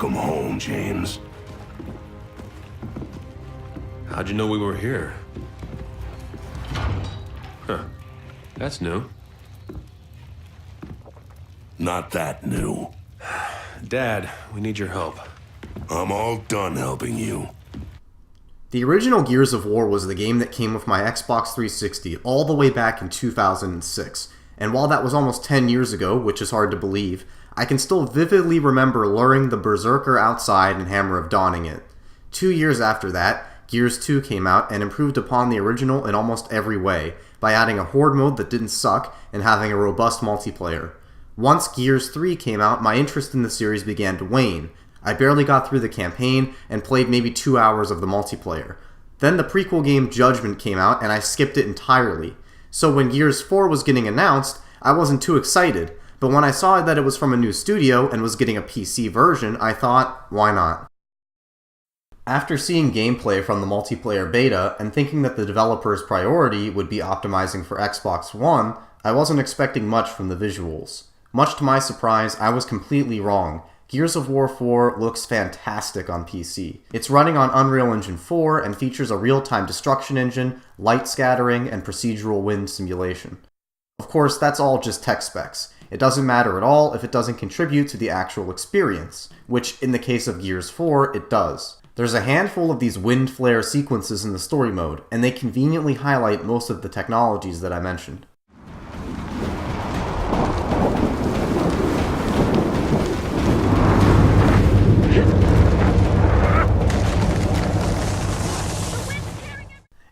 Welcome home, James. How'd you know we were here? Huh. That's new. Not that new. Dad, we need your help. I'm all done helping you. The original Gears of War was the game that came with my Xbox 360 all the way back in 2006, and while that was almost 10 years ago, which is hard to believe, I can still vividly remember luring the Berserker outside and Hammer of Dawning it. 2 years after that, Gears 2 came out and improved upon the original in almost every way, by adding a horde mode that didn't suck and having a robust multiplayer. Once Gears 3 came out, my interest in the series began to wane. I barely got through the campaign and played maybe 2 hours of the multiplayer. Then the prequel game Judgment came out and I skipped it entirely. So when Gears 4 was getting announced, I wasn't too excited, but when I saw that it was from a new studio and was getting a PC version, I thought, why not? After seeing gameplay from the multiplayer beta and thinking that the developer's priority would be optimizing for Xbox One, I wasn't expecting much from the visuals. Much to my surprise, I was completely wrong. Gears of War 4 looks fantastic on PC. It's running on Unreal Engine 4 and features a real-time destruction engine, light scattering, and procedural wind simulation. Of course, that's all just tech specs. It doesn't matter at all if it doesn't contribute to the actual experience, which in the case of Gears 4, it does. There's a handful of these wind flare sequences in the story mode, and they conveniently highlight most of the technologies that I mentioned.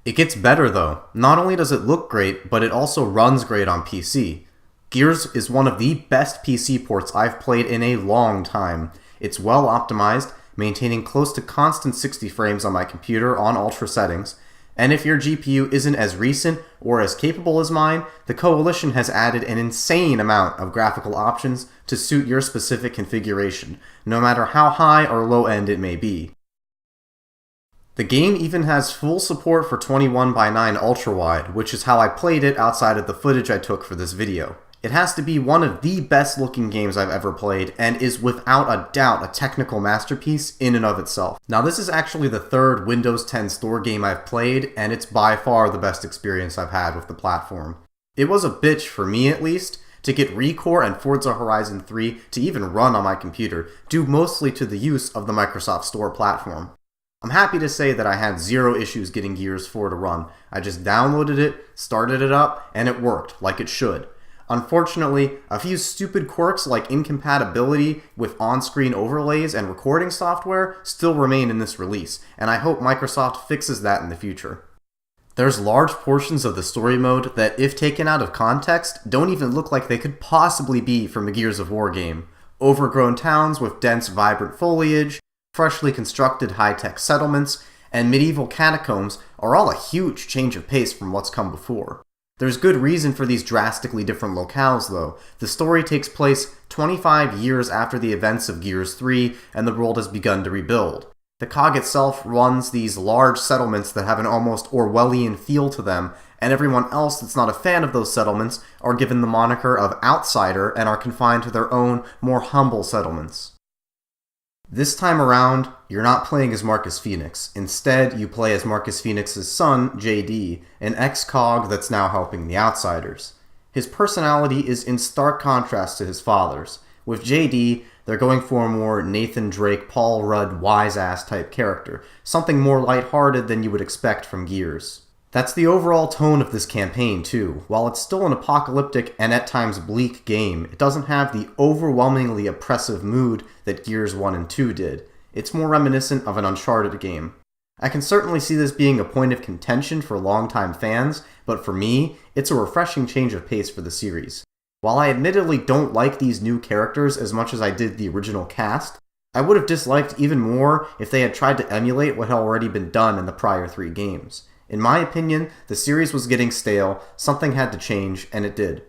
It gets better though. Not only does it look great, but it also runs great on PC. Gears is one of the best PC ports I've played in a long time. It's well optimized, maintaining close to constant 60 frames on my computer on ultra settings, and if your GPU isn't as recent or as capable as mine, the Coalition has added an insane amount of graphical options to suit your specific configuration, no matter how high or low end it may be. The game even has full support for 21:9 ultra-wide, which is how I played it outside of the footage I took for this video. It has to be one of the best looking games I've ever played, and is without a doubt a technical masterpiece in and of itself. Now this is actually the third Windows 10 Store game I've played, and it's by far the best experience I've had with the platform. It was a bitch, for me at least, to get ReCore and Forza Horizon 3 to even run on my computer, due mostly to the use of the Microsoft Store platform. I'm happy to say that I had zero issues getting Gears 4 to run. I just downloaded it, started it up, and it worked, like it should. Unfortunately, a few stupid quirks like incompatibility with on-screen overlays and recording software still remain in this release, and I hope Microsoft fixes that in the future. There's large portions of the story mode that, if taken out of context, don't even look like they could possibly be from a Gears of War game. Overgrown towns with dense, vibrant foliage, freshly constructed high-tech settlements, and medieval catacombs are all a huge change of pace from what's come before. There's good reason for these drastically different locales though. The story takes place 25 years after the events of Gears 3, and the world has begun to rebuild. The COG itself runs these large settlements that have an almost Orwellian feel to them, and everyone else that's not a fan of those settlements are given the moniker of outsider and are confined to their own, more humble settlements. This time around, you're not playing as Marcus Phoenix. Instead, you play as Marcus Phoenix's son, JD, an ex-COG that's now helping the Outsiders. His personality is in stark contrast to his father's. With JD, they're going for a more Nathan Drake, Paul Rudd, wise-ass type character, something more lighthearted than you would expect from Gears. That's the overall tone of this campaign, too. While it's still an apocalyptic and at times bleak game, it doesn't have the overwhelmingly oppressive mood that Gears 1 and 2 did. It's more reminiscent of an Uncharted game. I can certainly see this being a point of contention for longtime fans, but for me, it's a refreshing change of pace for the series. While I admittedly don't like these new characters as much as I did the original cast, I would have disliked even more if they had tried to emulate what had already been done in the prior 3 games. In my opinion, the series was getting stale, something had to change, and it did.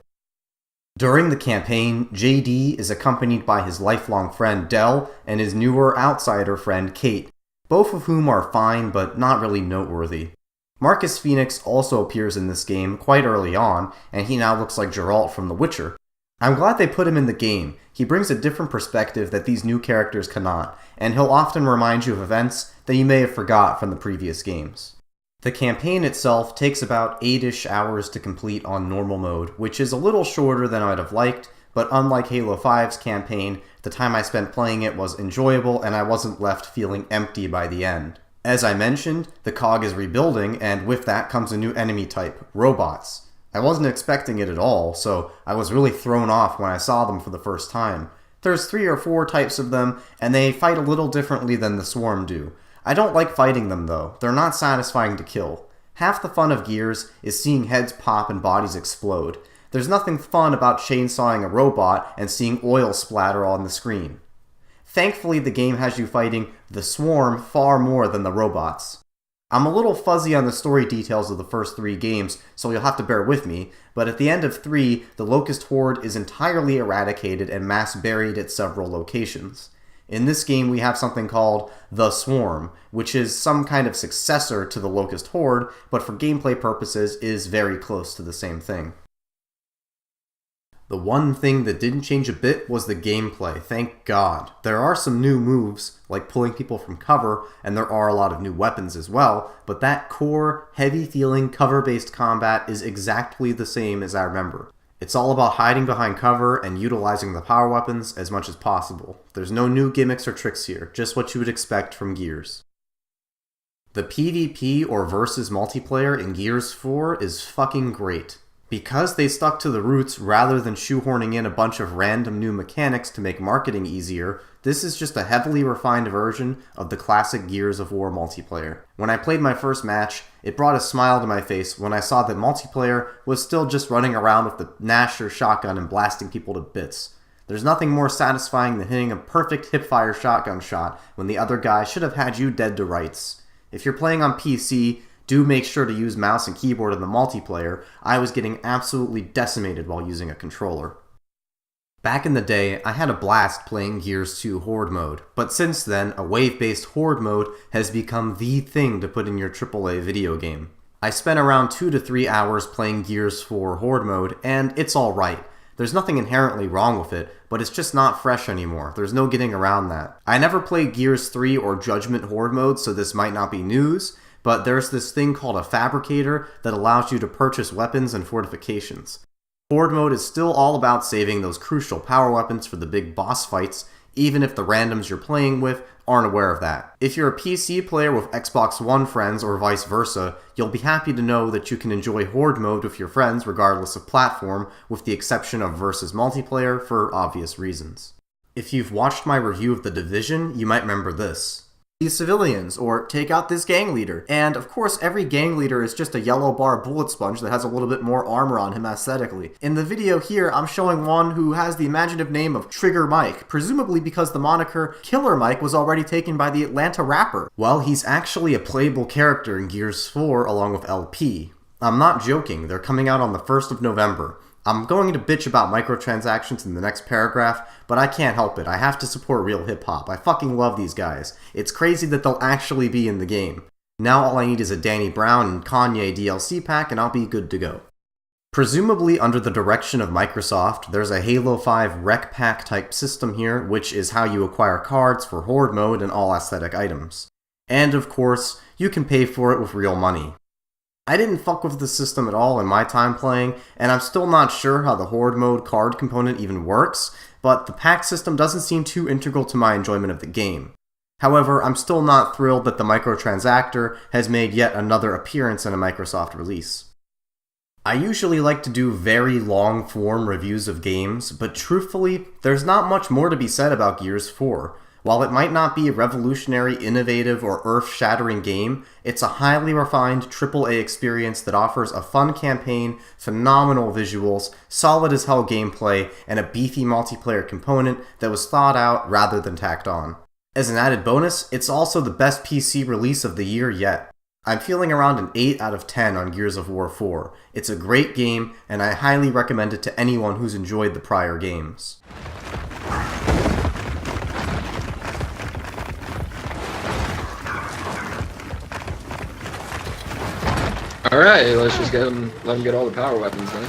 During the campaign, JD is accompanied by his lifelong friend Del and his newer outsider friend Kate, both of whom are fine but not really noteworthy. Marcus Phoenix also appears in this game quite early on, and he now looks like Geralt from The Witcher. I'm glad they put him in the game. He brings a different perspective that these new characters cannot, and he'll often remind you of events that you may have forgot from the previous games. The campaign itself takes about 8-ish hours to complete on normal mode, which is a little shorter than I'd have liked, but unlike Halo 5's campaign, the time I spent playing it was enjoyable and I wasn't left feeling empty by the end. As I mentioned, the COG is rebuilding, and with that comes a new enemy type, robots. I wasn't expecting it at all, so I was really thrown off when I saw them for the first time. There's 3 or 4 types of them, and they fight a little differently than the Swarm do. I don't like fighting them though, they're not satisfying to kill. Half the fun of Gears is seeing heads pop and bodies explode. There's nothing fun about chainsawing a robot and seeing oil splatter on the screen. Thankfully, the game has you fighting the Swarm far more than the robots. I'm a little fuzzy on the story details of the first 3 games, so you'll have to bear with me, but at the end of 3, the Locust Horde is entirely eradicated and mass buried at several locations. In this game, we have something called the Swarm, which is some kind of successor to the Locust Horde, but for gameplay purposes is very close to the same thing. The one thing that didn't change a bit was the gameplay, thank God. There are some new moves, like pulling people from cover, and there are a lot of new weapons as well, but that core, heavy-feeling, cover-based combat is exactly the same as I remember. It's all about hiding behind cover and utilizing the power weapons as much as possible. There's no new gimmicks or tricks here, just what you would expect from Gears. The PvP or versus multiplayer in Gears 4 is fucking great. Because they stuck to the roots rather than shoehorning in a bunch of random new mechanics to make marketing easier, this is just a heavily refined version of the classic Gears of War multiplayer. When I played my first match, it brought a smile to my face when I saw that multiplayer was still just running around with the Gnasher shotgun and blasting people to bits. There's nothing more satisfying than hitting a perfect hipfire shotgun shot when the other guy should have had you dead to rights. If you're playing on PC, do make sure to use mouse and keyboard in the multiplayer. I was getting absolutely decimated while using a controller. Back in the day, I had a blast playing Gears 2 Horde mode, but since then, a wave-based Horde mode has become the thing to put in your AAA video game. I spent around 2 to 3 hours playing Gears 4 Horde mode, and it's alright. There's nothing inherently wrong with it, but it's just not fresh anymore. There's no getting around that. I never played Gears 3 or Judgment Horde mode, so this might not be news, but there's this thing called a fabricator that allows you to purchase weapons and fortifications. Horde mode is still all about saving those crucial power weapons for the big boss fights, even if the randoms you're playing with aren't aware of that. If you're a PC player with Xbox One friends or vice versa, you'll be happy to know that you can enjoy Horde mode with your friends regardless of platform, with the exception of versus multiplayer for obvious reasons. If you've watched my review of The Division, you might remember this. These civilians, or take out this gang leader. And of course, every gang leader is just a yellow bar bullet sponge that has a little bit more armor on him aesthetically. In the video here, I'm showing one who has the imaginative name of Trigger Mike, presumably because the moniker Killer Mike was already taken by the Atlanta rapper. Well, he's actually a playable character in Gears 4 along with LP. I'm not joking, they're coming out on the 1st of November. I'm going to bitch about microtransactions in the next paragraph, but I can't help it. I have to support real hip-hop. I fucking love these guys. It's crazy that they'll actually be in the game. Now all I need is a Danny Brown and Kanye DLC pack and I'll be good to go. Presumably under the direction of Microsoft, there's a Halo 5 rec pack type system here, which is how you acquire cards for Horde mode and all aesthetic items. And of course, you can pay for it with real money. I didn't fuck with the system at all in my time playing, and I'm still not sure how the Horde mode card component even works, but the pack system doesn't seem too integral to my enjoyment of the game. However, I'm still not thrilled that the microtransactor has made yet another appearance in a Microsoft release. I usually like to do very long-form reviews of games, but truthfully, there's not much more to be said about Gears 4. While it might not be a revolutionary, innovative, or earth-shattering game, it's a highly refined AAA experience that offers a fun campaign, phenomenal visuals, solid-as-hell gameplay, and a beefy multiplayer component that was thought out rather than tacked on. As an added bonus, it's also the best PC release of the year yet. I'm feeling around an 8 out of 10 on Gears of War 4. It's a great game, and I highly recommend it to anyone who's enjoyed the prior games. Alright, let's just let him get all the power weapons then.